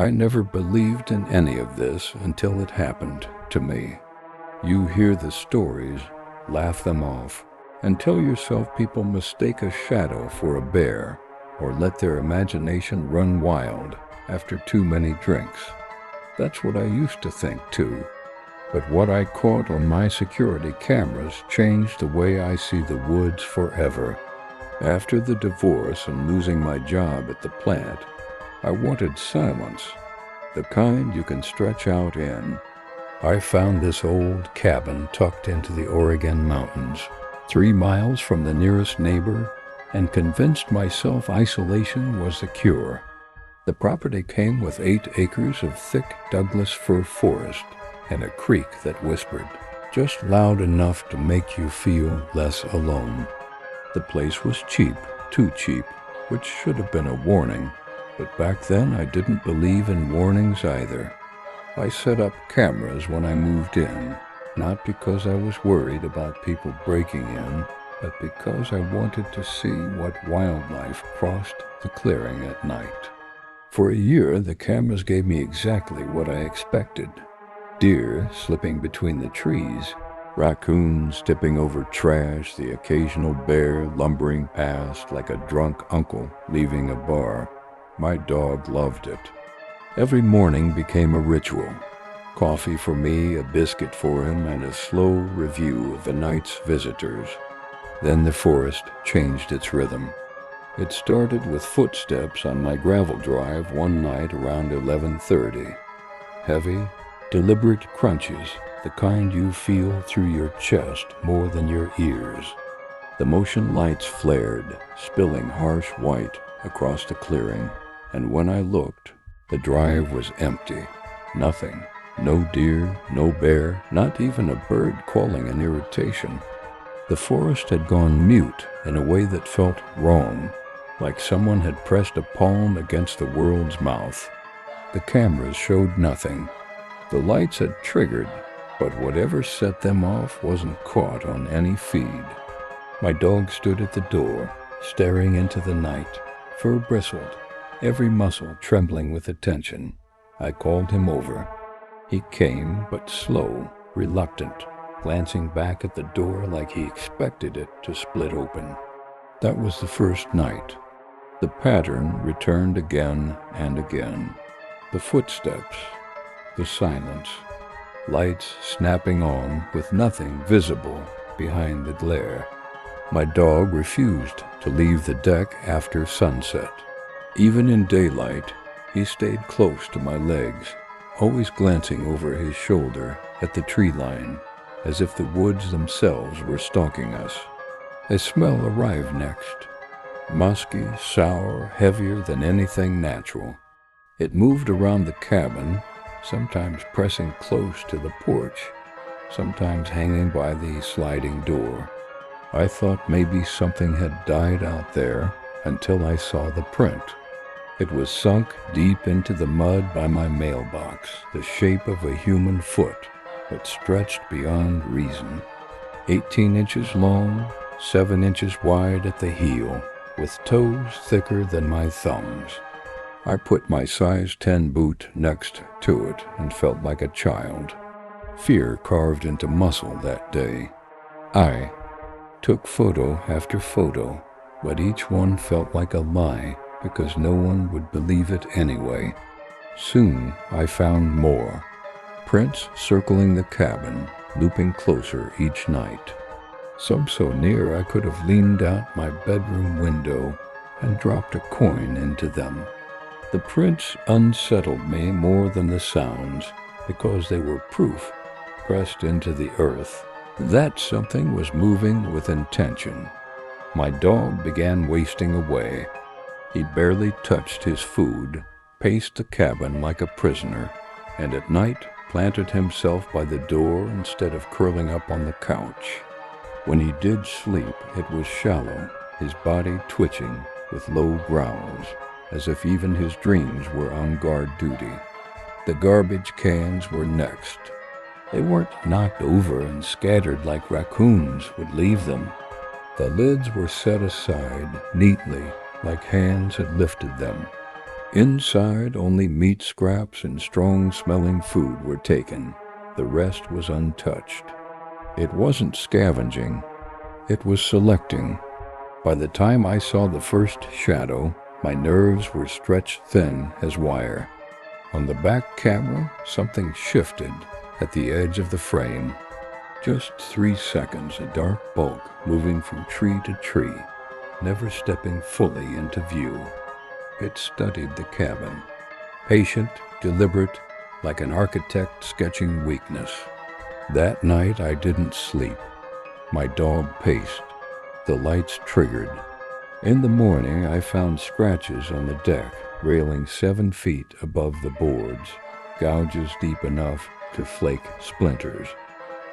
I never believed in any of this until it happened to me. You hear the stories, laugh them off, and tell yourself people mistake a shadow for a bear or let their imagination run wild after too many drinks. That's what I used to think too. But what I caught on my security cameras changed the way I see the woods forever. After the divorce and losing my job at the plant, I wanted silence, the kind you can stretch out in. I found this old cabin tucked into the Oregon mountains, 3 miles from the nearest neighbor, and convinced myself isolation was the cure. The property came with 8 acres of thick Douglas fir forest and a creek that whispered, just loud enough to make you feel less alone. The place was cheap, too cheap, which should have been a warning, but back then I didn't believe in warnings either. I set up cameras when I moved in, not because I was worried about people breaking in, but because I wanted to see what wildlife crossed the clearing at night. For a year, the cameras gave me exactly what I expected. Deer slipping between the trees, raccoons tipping over trash, the occasional bear lumbering past like a drunk uncle leaving a bar. My dog loved it. Every morning became a ritual. Coffee for me, a biscuit for him, and a slow review of the night's visitors. Then the forest changed its rhythm. It started with footsteps on my gravel drive one night around 11:30. Heavy, deliberate crunches, the kind you feel through your chest more than your ears. The motion lights flared, spilling harsh white across the clearing, and when I looked, the drive was empty. Nothing. No deer, no bear, not even a bird calling in irritation. The forest had gone mute in a way that felt wrong, like someone had pressed a palm against the world's mouth. The cameras showed nothing. The lights had triggered, but whatever set them off wasn't caught on any feed. My dog stood at the door, staring into the night. Fur bristled, every muscle trembling with attention. I called him over. He came, but slow, reluctant, glancing back at the door like he expected it to split open. That was the first night. The pattern returned again and again. The footsteps, the silence, lights snapping on with nothing visible behind the glare. My dog refused to leave the deck after sunset. Even in daylight, he stayed close to my legs, always glancing over his shoulder at the tree line, as if the woods themselves were stalking us. A smell arrived next, musky, sour, heavier than anything natural. It moved around the cabin, sometimes pressing close to the porch, sometimes hanging by the sliding door. I thought maybe something had died out there until I saw the print. It was sunk deep into the mud by my mailbox, the shape of a human foot, but stretched beyond reason. 18 inches long, 7 inches wide at the heel, with toes thicker than my thumbs. I put my size 10 boot next to it and felt like a child. Fear carved into muscle that day. I took photo after photo, but each one felt like a lie because no one would believe it anyway. Soon I found more. Prints circling the cabin, looping closer each night. Some so near I could have leaned out my bedroom window and dropped a coin into them. The prints unsettled me more than the sounds because they were proof, pressed into the earth, that something was moving with intention. My dog began wasting away. He barely touched his food, paced the cabin like a prisoner, and at night planted himself by the door instead of curling up on the couch. When he did sleep, it was shallow, his body twitching with low growls, as if even his dreams were on guard duty. The garbage cans were next. They weren't knocked over and scattered like raccoons would leave them. The lids were set aside neatly, like hands had lifted them. Inside, only meat scraps and strong-smelling food were taken. The rest was untouched. It wasn't scavenging, it was selecting. By the time I saw the first shadow, my nerves were stretched thin as wire. On the back camera, something shifted at the edge of the frame. Just 3 seconds, a dark bulk moving from tree to tree, never stepping fully into view. It studied the cabin, patient, deliberate, like an architect sketching weakness. That night I didn't sleep. My dog paced. The lights triggered. In the morning I found scratches on the deck, railing 7 feet above the boards, gouges deep enough to flake splinters.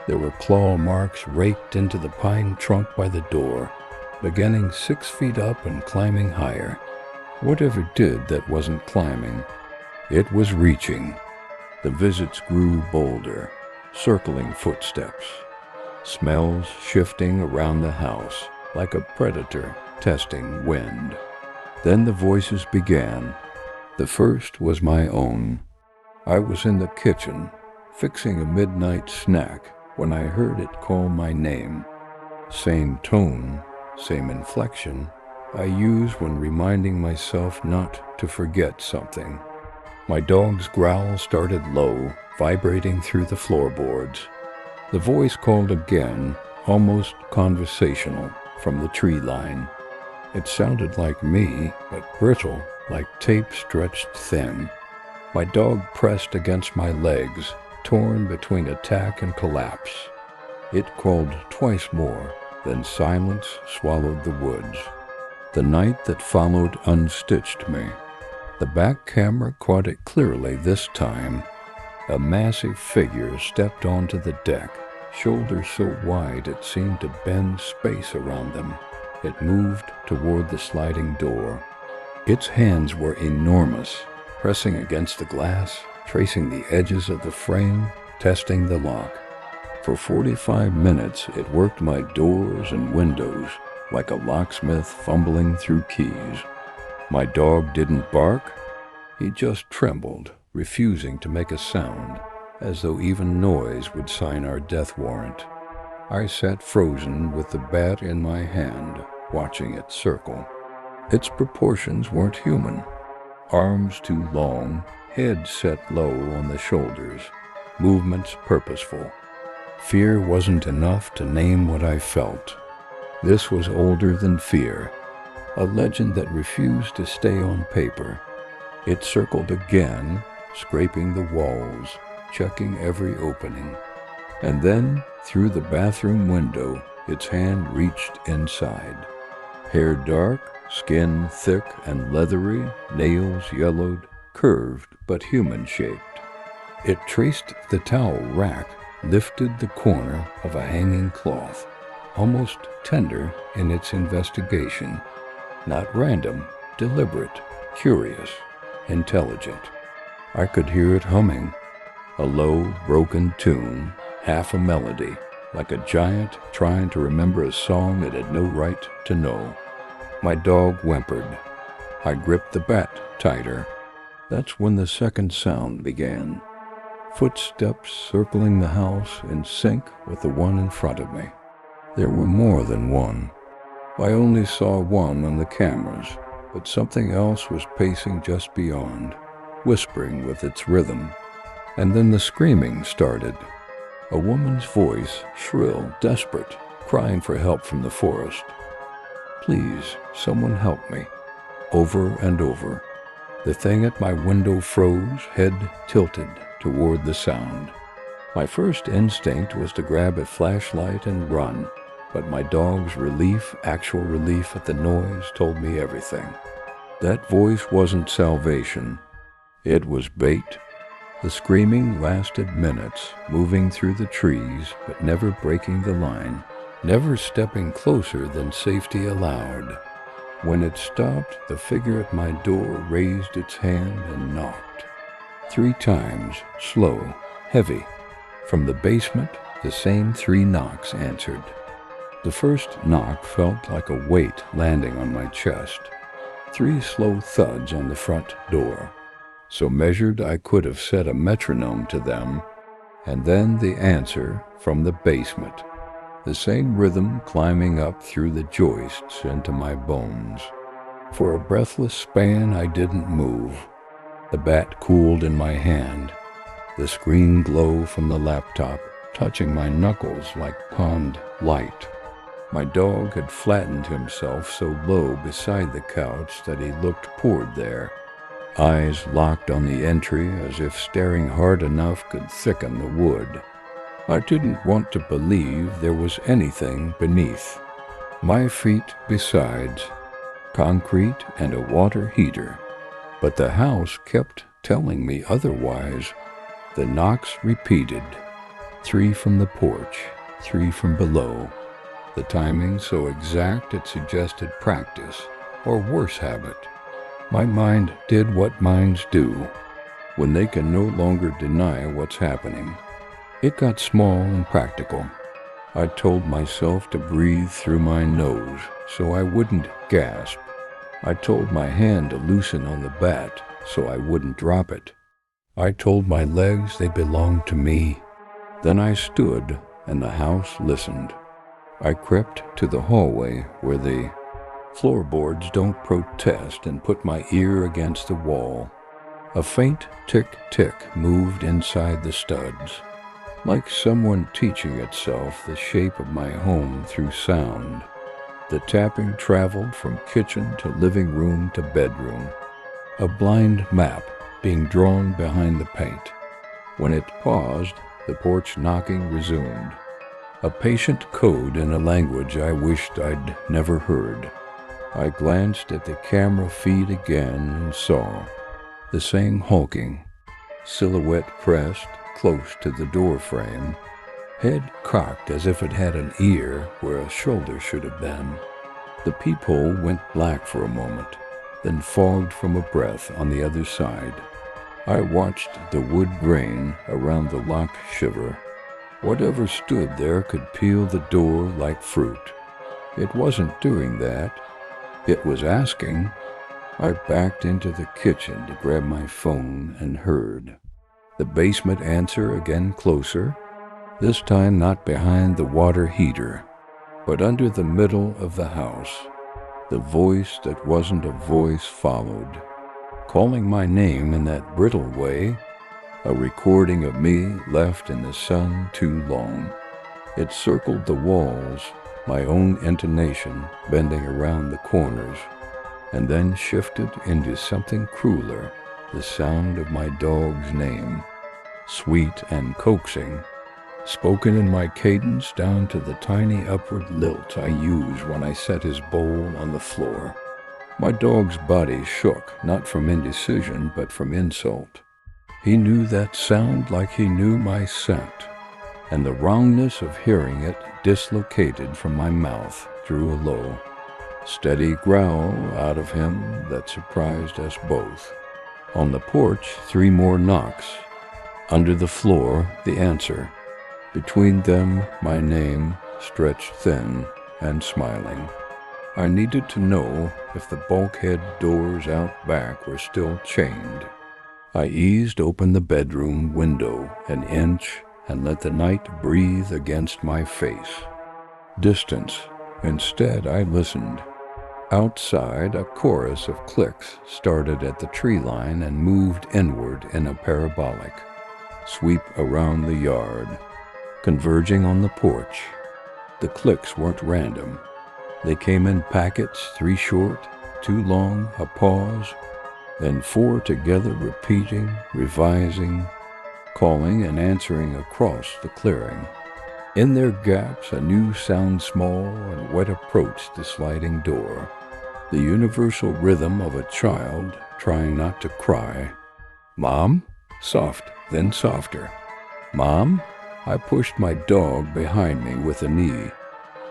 There were claw marks raked into the pine trunk by the door, beginning 6 feet up and climbing higher. Whatever did that wasn't climbing, it was reaching. The visits grew bolder, circling footsteps, smells shifting around the house like a predator testing wind. Then the voices began. The first was my own. I was in the kitchen, fixing a midnight snack, when I heard it call my name. Same tone, same inflection I use when reminding myself not to forget something. My dog's growl started low, vibrating through the floorboards. The voice called again, almost conversational, from the tree line. It sounded like me, but brittle, like tape stretched thin. My dog pressed against my legs, torn between attack and collapse. It called twice more, then silence swallowed the woods. The night that followed unstitched me. The back camera caught it clearly this time. A massive figure stepped onto the deck, shoulders so wide it seemed to bend space around them. It moved toward the sliding door. Its hands were enormous, pressing against the glass, tracing the edges of the frame, testing the lock. For 45 minutes it worked my doors and windows like a locksmith fumbling through keys. My dog didn't bark. He just trembled, refusing to make a sound, as though even noise would sign our death warrant. I sat frozen with the bat in my hand, watching it circle. Its proportions weren't human. Arms too long, head set low on the shoulders, movements purposeful. Fear wasn't enough to name what I felt. This was older than fear, a legend that refused to stay on paper. It circled again, scraping the walls, checking every opening. And then, through the bathroom window, its hand reached inside. Hair dark, skin thick and leathery, nails yellowed, curved but human-shaped. It traced the towel rack, lifted the corner of a hanging cloth, almost tender in its investigation. Not random, deliberate, curious, intelligent. I could hear it humming, a low, broken tune, half a melody, like a giant trying to remember a song it had no right to know. My dog whimpered. I gripped the bat tighter. That's when the second sound began. Footsteps circling the house in sync with the one in front of me. There were more than one. I only saw one on the cameras, but something else was pacing just beyond, whispering with its rhythm. And then the screaming started. A woman's voice, shrill, desperate, crying for help from the forest. Please, someone help me. Over and over. The thing at my window froze, head tilted toward the sound. My first instinct was to grab a flashlight and run, but my dog's relief, actual relief at the noise, told me everything. That voice wasn't salvation. It was bait. The screaming lasted minutes, moving through the trees, but never breaking the line, never stepping closer than safety allowed. When it stopped, the figure at my door raised its hand and knocked. 3 times, slow, heavy. From the basement, the same 3 knocks answered. The first knock felt like a weight landing on my chest. 3 slow thuds on the front door, so measured I could have set a metronome to them, and then the answer from the basement, the same rhythm climbing up through the joists into my bones. For a breathless span I didn't move. The bat cooled in my hand, the screen glow from the laptop touching my knuckles like pond light. My dog had flattened himself so low beside the couch that he looked poured there, eyes locked on the entry as if staring hard enough could thicken the wood. I didn't want to believe there was anything beneath. My feet besides, concrete and a water heater. But the house kept telling me otherwise. The knocks repeated, 3 from the porch, 3 from below. The timing so exact it suggested practice, or worse habit. My mind did what minds do when they can no longer deny what's happening. It got small and practical. I told myself to breathe through my nose so I wouldn't gasp. I told my hand to loosen on the bat so I wouldn't drop it. I told my legs they belonged to me. Then I stood and the house listened. I crept to the hallway where the floorboards don't protest and put my ear against the wall. A faint tick-tick moved inside the studs, like someone teaching itself the shape of my home through sound. The tapping traveled from kitchen to living room to bedroom, a blind map being drawn behind the paint. When it paused, the porch knocking resumed, a patient code in a language I wished I'd never heard. I glanced at the camera feed again and saw the same hulking, silhouette pressed close to the door frame, head cocked as if it had an ear where a shoulder should have been. The peephole went black for a moment, then fogged from a breath on the other side. I watched the wood grain around the locked shiver. Whatever stood there could peel the door like fruit. It wasn't doing that. It was asking. I backed into the kitchen to grab my phone and heard the basement answer again closer, this time not behind the water heater, but under the middle of the house. The voice that wasn't a voice followed, calling my name in that brittle way, a recording of me left in the sun too long. It circled the walls, my own intonation bending around the corners, and then shifted into something crueler, the sound of my dog's name, sweet and coaxing, spoken in my cadence down to the tiny upward lilt I use when I set his bowl on the floor. My dog's body shook, not from indecision, but from insult. He knew that sound like he knew my scent, and the wrongness of hearing it dislocated from my mouth drew a low, steady growl out of him that surprised us both. On the porch, 3 more knocks. Under the floor, the answer. Between them, my name, stretched thin and smiling. I needed to know if the bulkhead doors out back were still chained. I eased open the bedroom window an inch and let the night breathe against my face. Distance. Instead, I listened. Outside, a chorus of clicks started at the tree line and moved inward in a parabolic sweep around the yard, converging on the porch. The clicks weren't random. They came in packets, 3 short, 2 long, a pause, then 4 together repeating, revising, calling and answering across the clearing. In their gaps, a new sound small and wet approached the sliding door, the universal rhythm of a child trying not to cry. Mom? Soft, then softer. Mom? I pushed my dog behind me with a knee.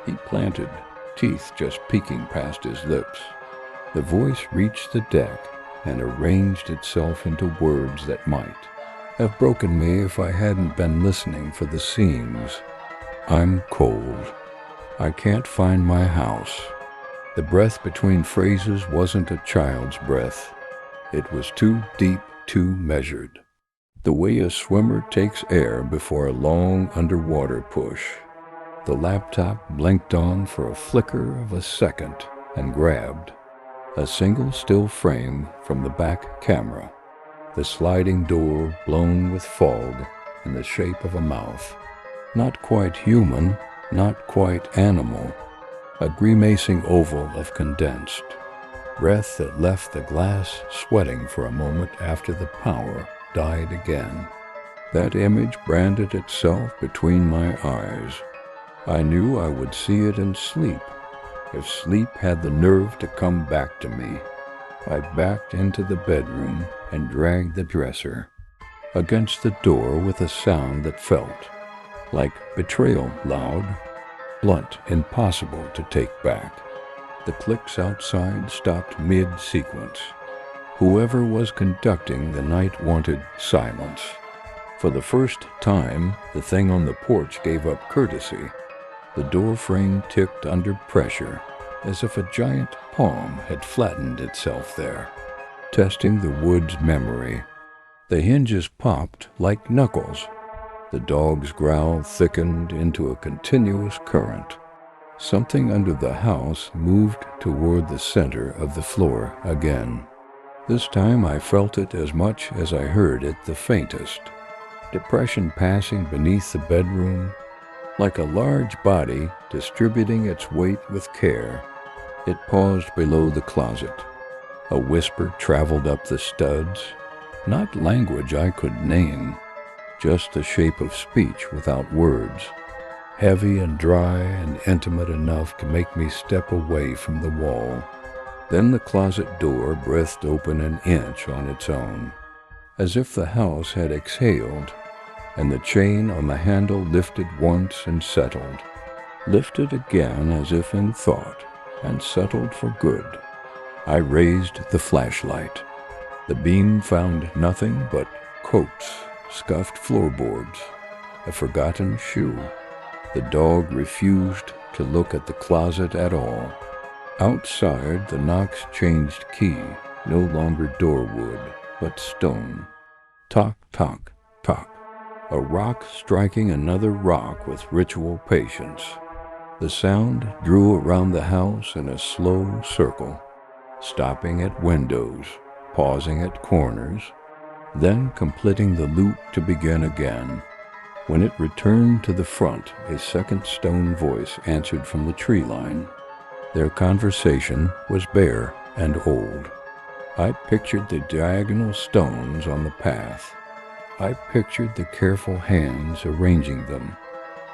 He planted, teeth just peeking past his lips. The voice reached the deck and arranged itself into words that might have broken me if I hadn't been listening for the seams. I'm cold. I can't find my house. The breath between phrases wasn't a child's breath. It was too deep, too measured. The way a swimmer takes air before a long underwater push. The laptop blinked on for a flicker of a second and grabbed a single still frame from the back camera. The sliding door blown with fog in the shape of a mouth. Not quite human, not quite animal. A grimacing oval of condensed breath that left the glass sweating for a moment after the power died again. That image branded itself between my eyes. I knew I would see it in sleep, if sleep had the nerve to come back to me. I backed into the bedroom and dragged the dresser against the door with a sound that felt like betrayal, loud, blunt, impossible to take back. The clicks outside stopped mid-sequence. Whoever was conducting the night wanted silence. For the first time, the thing on the porch gave up courtesy. The door frame ticked under pressure, as if a giant palm had flattened itself there, testing the wood's memory. The hinges popped like knuckles. The dog's growl thickened into a continuous current. Something under the house moved toward the center of the floor again. This time I felt it as much as I heard it the faintest. Depression passing beneath the bedroom, like a large body distributing its weight with care. It paused below the closet. A whisper traveled up the studs, not language I could name, just the shape of speech without words, heavy and dry and intimate enough to make me step away from the wall. Then the closet door breathed open an inch on its own, as if the house had exhaled, and the chain on the handle lifted once and settled, lifted again as if in thought, and settled for good. I raised the flashlight. The beam found nothing but coats, scuffed floorboards, a forgotten shoe. The dog refused to look at the closet at all. Outside, the knocks changed key, no longer doorwood, but stone. Tock, tock, tock. A rock striking another rock with ritual patience. The sound drew around the house in a slow circle, stopping at windows, pausing at corners, then completing the loop to begin again. When it returned to the front, a second stone voice answered from the tree line. Their conversation was bare and old. I pictured the diagonal stones on the path. I pictured the careful hands arranging them.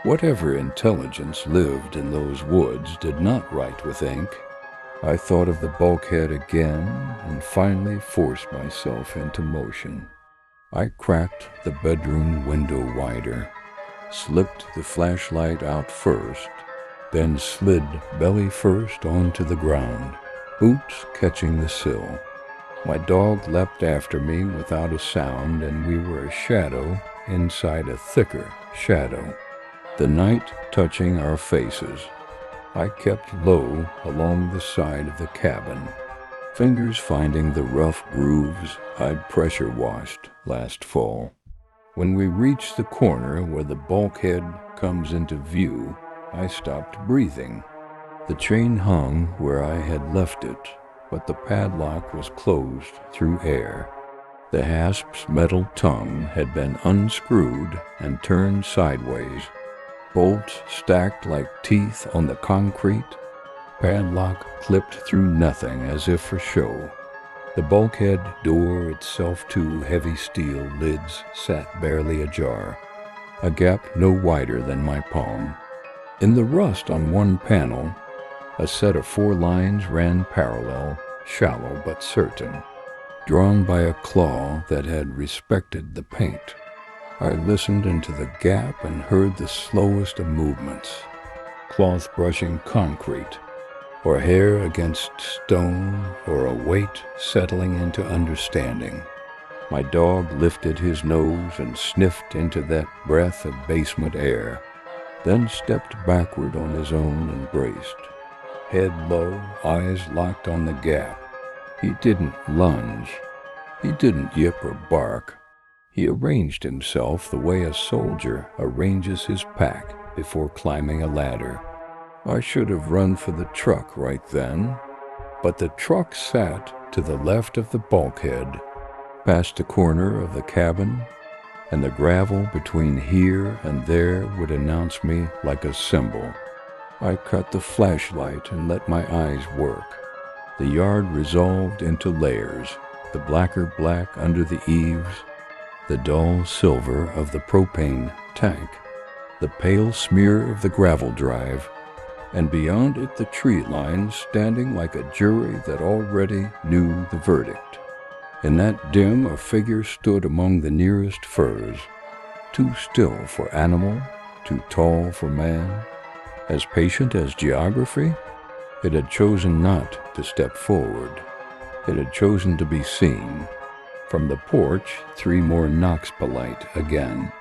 Whatever intelligence lived in those woods did not write with ink. I thought of the bulkhead again and finally forced myself into motion. I cracked the bedroom window wider, slipped the flashlight out first, then slid belly first onto the ground, boots catching the sill. My dog leapt after me without a sound, and we were a shadow inside a thicker shadow, the night touching our faces. I kept low along the side of the cabin, fingers finding the rough grooves I'd pressure washed last fall. When we reached the corner where the bulkhead comes into view, I stopped breathing. The chain hung where I had left it, but the padlock was closed through air. The hasp's metal tongue had been unscrewed and turned sideways. Bolts stacked like teeth on the concrete. Padlock clipped through nothing as if for show. The bulkhead door, itself two heavy steel lids, sat barely ajar, a gap no wider than my palm. In the rust on one panel, a set of 4 lines ran parallel, shallow but certain, drawn by a claw that had respected the paint. I listened into the gap and heard the slowest of movements, cloth brushing concrete, or hair against stone, or a weight settling into understanding. My dog lifted his nose and sniffed into that breath of basement air, then stepped backward on his own and braced, head low, eyes locked on the gap. He didn't lunge. He didn't yip or bark. He arranged himself the way a soldier arranges his pack before climbing a ladder. I should have run for the truck right then, but the truck sat to the left of the bulkhead, past the corner of the cabin, and the gravel between here and there would announce me like a symbol. I cut the flashlight and let my eyes work. The yard resolved into layers, the blacker black under the eaves, the dull silver of the propane tank, the pale smear of the gravel drive, and beyond it the tree line standing like a jury that already knew the verdict. In that dim a figure stood among the nearest firs, too still for animal, too tall for man, as patient as geography. It had chosen not to step forward. It had chosen to be seen. From the porch, 3 more knocks polite again,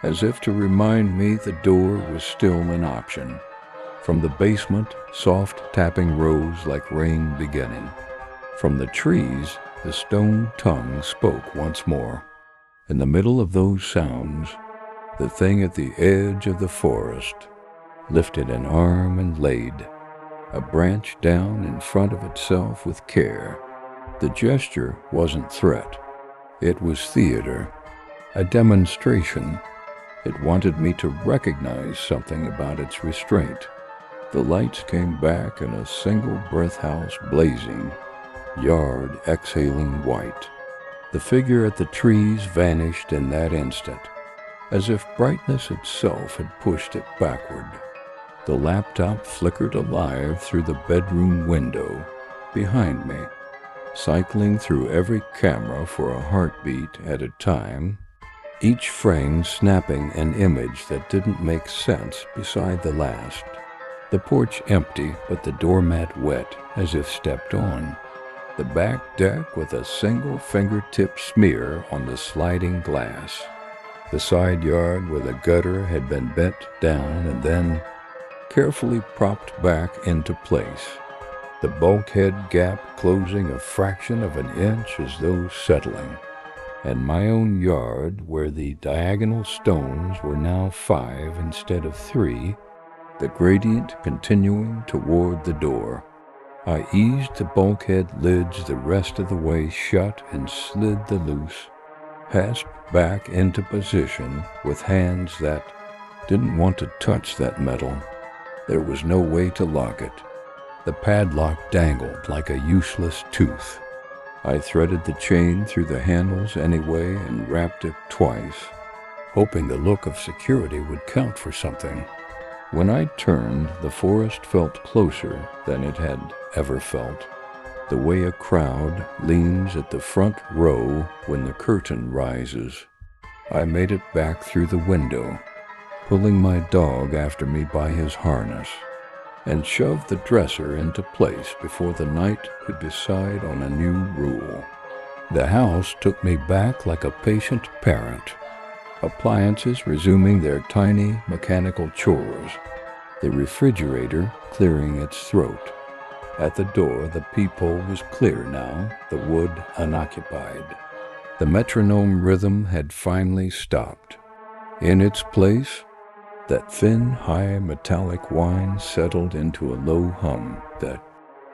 as if to remind me the door was still an option. From the basement, soft tapping rose like rain beginning. From the trees, the stone tongue spoke once more. In the middle of those sounds, the thing at the edge of the forest lifted an arm and laid a branch down in front of itself with care. The gesture wasn't threat. It was theater, a demonstration. It wanted me to recognize something about its restraint. The lights came back in a single breath house blazing, yard exhaling white. The figure at the trees vanished in that instant, as if brightness itself had pushed it backward. The laptop flickered alive through the bedroom window behind me, cycling through every camera for a heartbeat at a time, each frame snapping an image that didn't make sense beside the last. The porch empty, but the doormat wet as if stepped on. The back deck with a single fingertip smear on the sliding glass. The side yard where the gutter had been bent down and then carefully propped back into place. The bulkhead gap closing a fraction of an inch as though settling. And my own yard, where the diagonal stones were now 5 instead of 3, the gradient continuing toward the door. I eased the bulkhead lids the rest of the way shut and slid the loose hasp back into position with hands that didn't want to touch that metal. There was no way to lock it. The padlock dangled like a useless tooth. I threaded the chain through the handles anyway and wrapped it twice, hoping the look of security would count for something. When I turned, the forest felt closer than it had ever felt, the way a crowd leans at the front row when the curtain rises. I made it back through the window, pulling my dog after me by his harness, and shoved the dresser into place before the night could decide on a new rule. The house took me back like a patient parent, appliances resuming their tiny mechanical chores, the refrigerator clearing its throat. At the door, the peephole was clear now, the wood unoccupied. The metronome rhythm had finally stopped. In its place, that thin, high, metallic whine settled into a low hum that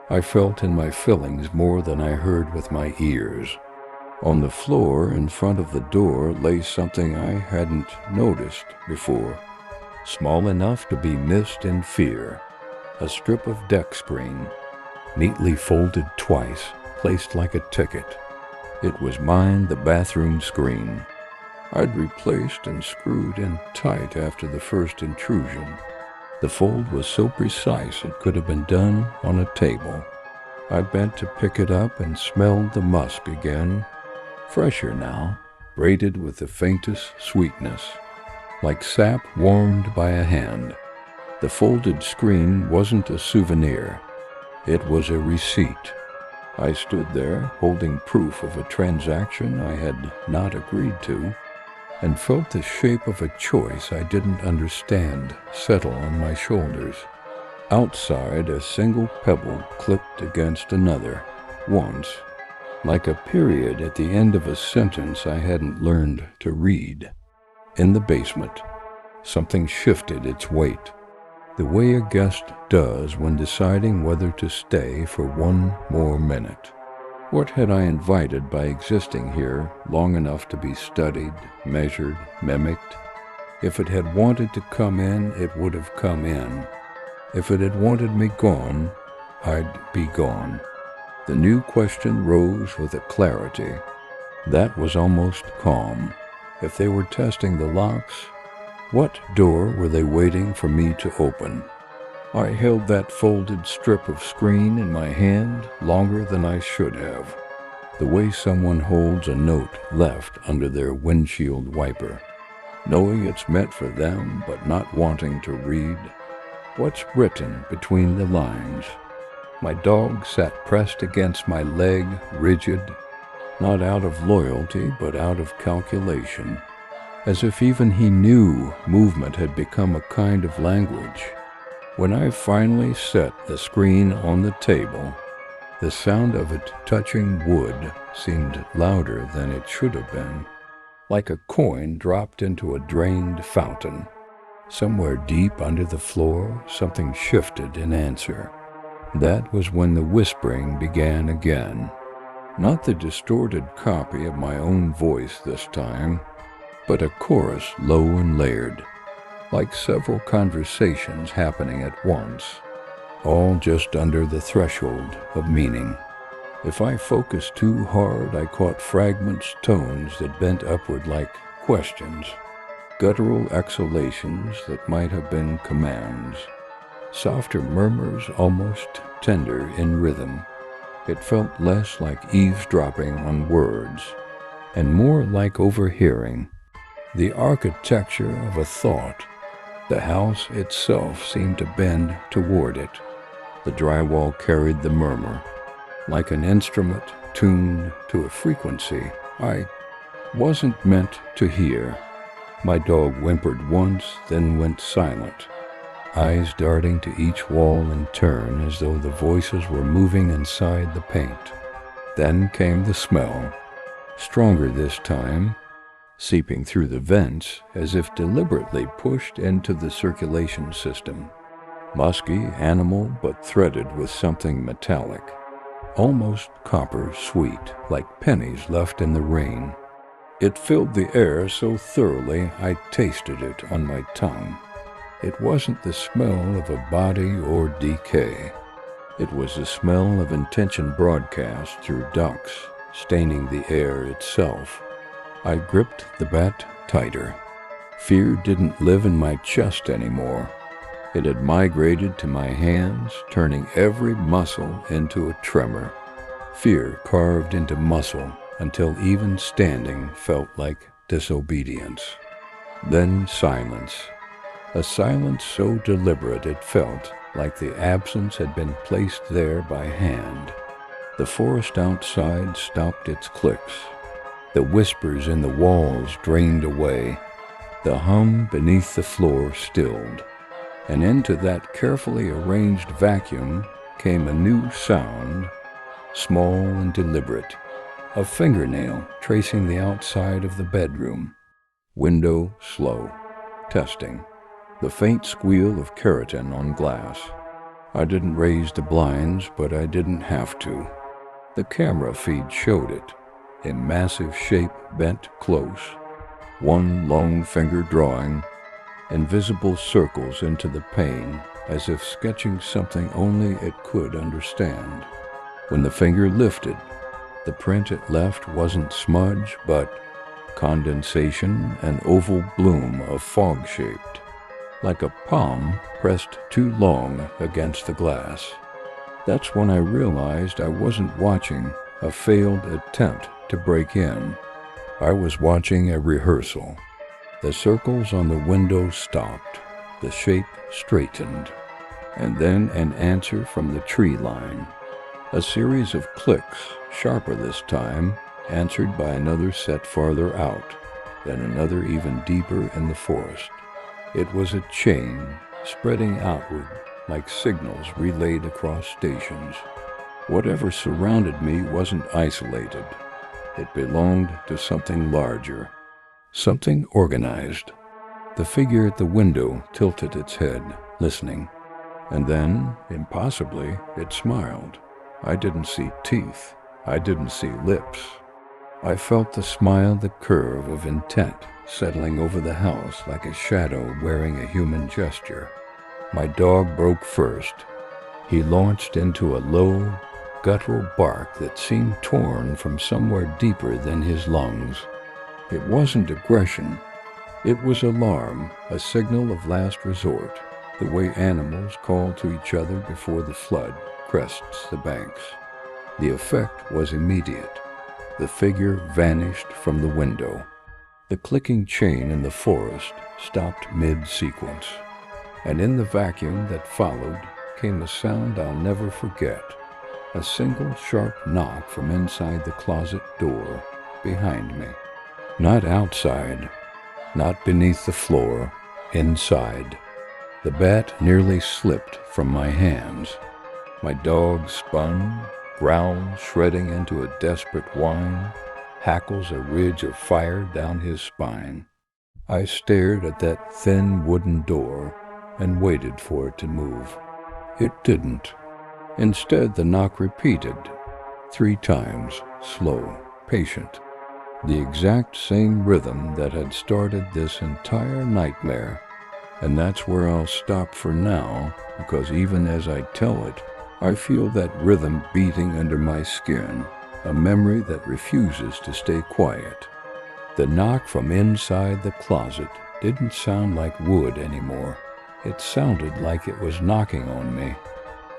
I felt in my fillings more than I heard with my ears. On the floor in front of the door lay something I hadn't noticed before, small enough to be missed in fear, a strip of deck screen, neatly folded twice, placed like a ticket. It was mine, the bathroom screen. I'd replaced and screwed in tight after the first intrusion. The fold was so precise it could have been done on a table. I bent to pick it up and smelled the musk again, fresher now, braided with the faintest sweetness, like sap warmed by a hand. The folded screen wasn't a souvenir. It was a receipt. I stood there, holding proof of a transaction I had not agreed to, and felt the shape of a choice I didn't understand settle on my shoulders. Outside, a single pebble clipped against another, once, like a period at the end of a sentence I hadn't learned to read. In the basement, something shifted its weight, the way a guest does when deciding whether to stay for one more minute. What had I invited by existing here long enough to be studied, measured, mimicked? If it had wanted to come in, it would have come in. If it had wanted me gone, I'd be gone. The new question rose with a clarity that was almost calm. If they were testing the locks, what door were they waiting for me to open? I held that folded strip of screen in my hand longer than I should have, the way someone holds a note left under their windshield wiper, knowing it's meant for them but not wanting to read. What's written between the lines? My dog sat pressed against my leg, rigid, not out of loyalty but out of calculation, as if even he knew movement had become a kind of language. When I finally set the screen on the table, the sound of it touching wood seemed louder than it should have been, like a coin dropped into a drained fountain. Somewhere deep under the floor, something shifted in answer. That was when the whispering began again. Not the distorted copy of my own voice this time, but a chorus low and layered, like several conversations happening at once, all just under the threshold of meaning. If I focused too hard, I caught fragments, tones that bent upward like questions, guttural exhalations that might have been commands, softer murmurs almost tender in rhythm. It felt less like eavesdropping on words, and more like overhearing. The architecture of a thought. The house itself seemed to bend toward it. The drywall carried the murmur, like an instrument tuned to a frequency I wasn't meant to hear. My dog whimpered once, then went silent, eyes darting to each wall in turn as though the voices were moving inside the paint. Then came the smell, stronger this time, seeping through the vents as if deliberately pushed into the circulation system. Musky, animal, but threaded with something metallic, almost copper sweet, like pennies left in the rain. It filled the air so thoroughly I tasted it on my tongue. It wasn't the smell of a body or decay. It was the smell of intention broadcast through ducts, staining the air itself. I gripped the bat tighter. Fear didn't live in my chest anymore. It had migrated to my hands, turning every muscle into a tremor. Fear carved into muscle until even standing felt like disobedience. Then silence. A silence so deliberate it felt like the absence had been placed there by hand. The forest outside stopped its clicks. The whispers in the walls drained away. The hum beneath the floor stilled. And into that carefully arranged vacuum came a new sound, small and deliberate. A fingernail tracing the outside of the bedroom. Window slow. Testing. The faint squeal of keratin on glass. I didn't raise the blinds, but I didn't have to. The camera feed showed it, in massive shape bent close. One long finger drawing, invisible circles into the pane, as if sketching something only it could understand. When the finger lifted, the print it left wasn't smudge, but condensation, an oval bloom of fog-shaped, like a palm pressed too long against the glass. That's when I realized I wasn't watching a failed attempt to break in. I was watching a rehearsal. The circles on the window stopped, the shape straightened, and then an answer from the tree line. A series of clicks, sharper this time, answered by another set farther out, then another even deeper in the forest. It was a chain, spreading outward, like signals relayed across stations. Whatever surrounded me wasn't isolated. It belonged to something larger, something organized. The figure at the window tilted its head, listening. And then, impossibly, it smiled. I didn't see teeth. I didn't see lips. I felt the smile, the curve of intent settling over the house like a shadow wearing a human gesture. My dog broke first. He launched into a low, guttural bark that seemed torn from somewhere deeper than his lungs. It wasn't aggression. It was alarm, a signal of last resort, the way animals call to each other before the flood crests the banks. The effect was immediate. The figure vanished from the window. The clicking chain in the forest stopped mid-sequence, and in the vacuum that followed came a sound I'll never forget, a single sharp knock from inside the closet door behind me. Not outside, not beneath the floor, inside. The bat nearly slipped from my hands. My dog spun, growls shredding into a desperate whine, hackles a ridge of fire down his spine. I stared at that thin wooden door and waited for it to move. It didn't. Instead, the knock repeated, 3 times, slow, patient. The exact same rhythm that had started this entire nightmare. And that's where I'll stop for now, because even as I tell it, I feel that rhythm beating under my skin, a memory that refuses to stay quiet. The knock from inside the closet didn't sound like wood anymore. It sounded like it was knocking on me.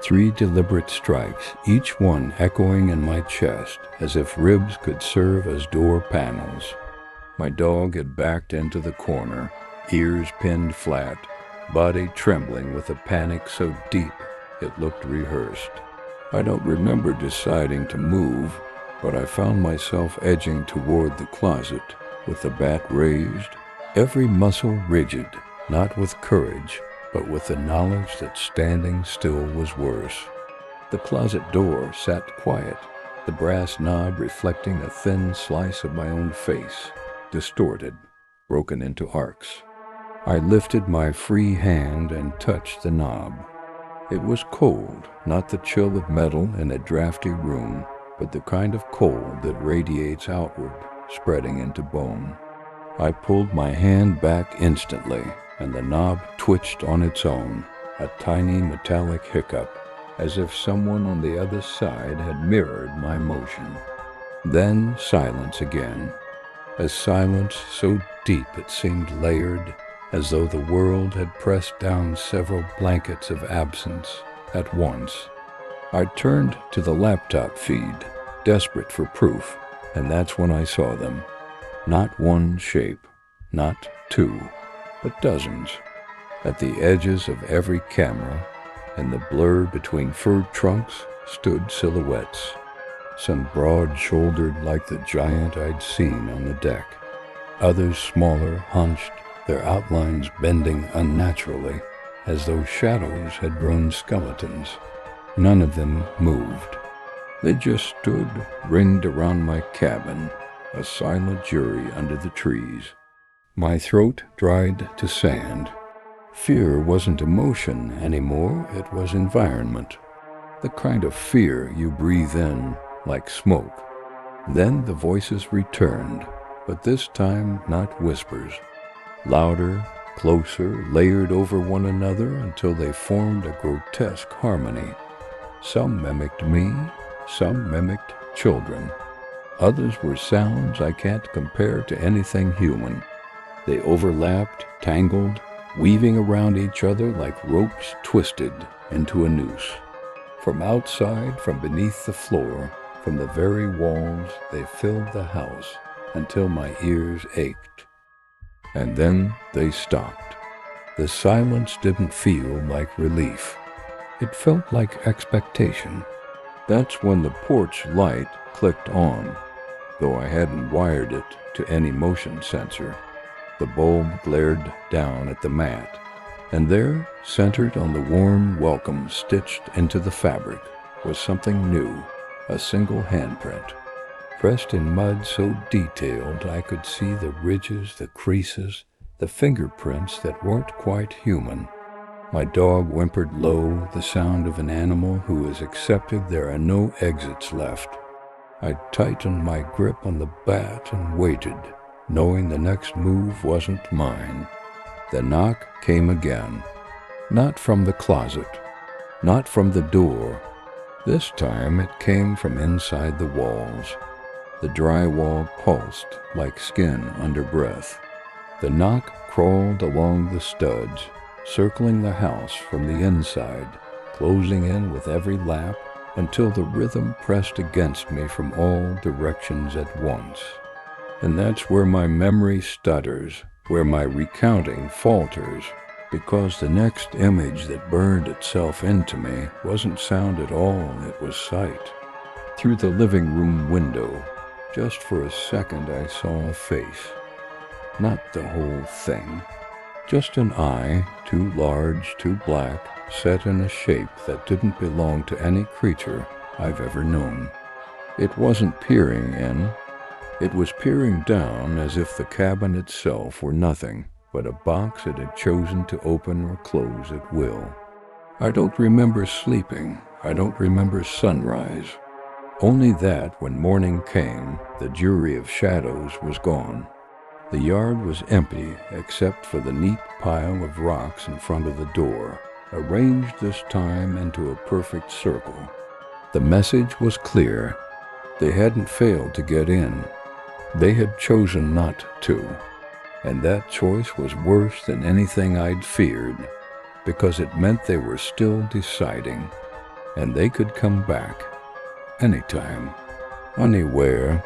3 deliberate strikes, each one echoing in my chest as if ribs could serve as door panels. My dog had backed into the corner, ears pinned flat, body trembling with a panic so deep it looked rehearsed. I don't remember deciding to move, but I found myself edging toward the closet with the bat raised, every muscle rigid, not with courage, but with the knowledge that standing still was worse. The closet door sat quiet, the brass knob reflecting a thin slice of my own face, distorted, broken into arcs. I lifted my free hand and touched the knob. It was cold, not the chill of metal in a drafty room, but the kind of cold that radiates outward, spreading into bone. I pulled my hand back instantly, and the knob twitched on its own, a tiny metallic hiccup, as if someone on the other side had mirrored my motion. Then silence again, a silence so deep it seemed layered, as though the world had pressed down several blankets of absence at once. I turned to the laptop feed, desperate for proof, and that's when I saw them. Not one shape, not 2, but dozens. At the edges of every camera, in the blur between furred trunks, stood silhouettes. Some broad-shouldered like the giant I'd seen on the deck. Others smaller, hunched, their outlines bending unnaturally, as though shadows had grown skeletons. None of them moved. They just stood, ringed around my cabin, a silent jury under the trees. My throat dried to sand. Fear wasn't emotion anymore, it was environment. The kind of fear you breathe in like smoke. Then the voices returned, but this time not whispers. Louder, closer, layered over one another until they formed a grotesque harmony. Some mimicked me, some mimicked children. Others were sounds I can't compare to anything human. They overlapped, tangled, weaving around each other like ropes twisted into a noose. From outside, from beneath the floor, from the very walls, they filled the house until my ears ached. And then they stopped. The silence didn't feel like relief. It felt like expectation. That's when the porch light clicked on, though I hadn't wired it to any motion sensor. The bulb glared down at the mat. And there, centered on the warm welcome stitched into the fabric, was something new, a single handprint, pressed in mud so detailed I could see the ridges, the creases, the fingerprints that weren't quite human. My dog whimpered low, the sound of an animal who has accepted there are no exits left. I tightened my grip on the bat and waited, knowing the next move wasn't mine. The knock came again. Not from the closet, not from the door. This time it came from inside the walls. The drywall pulsed like skin under breath. The knock crawled along the studs, circling the house from the inside, closing in with every lap until the rhythm pressed against me from all directions at once. And that's where my memory stutters, where my recounting falters, because the next image that burned itself into me wasn't sound at all, it was sight. Through the living room window, just for a second I saw a face. Not the whole thing. Just an eye, too large, too black, set in a shape that didn't belong to any creature I've ever known. It wasn't peering in. It was peering down as if the cabin itself were nothing but a box it had chosen to open or close at will. I don't remember sleeping. I don't remember sunrise. Only that when morning came, the jury of shadows was gone. The yard was empty except for the neat pile of rocks in front of the door, arranged this time into a perfect circle. The message was clear. They hadn't failed to get in. They had chosen not to. And that choice was worse than anything I'd feared, because it meant they were still deciding, and they could come back anytime, anywhere.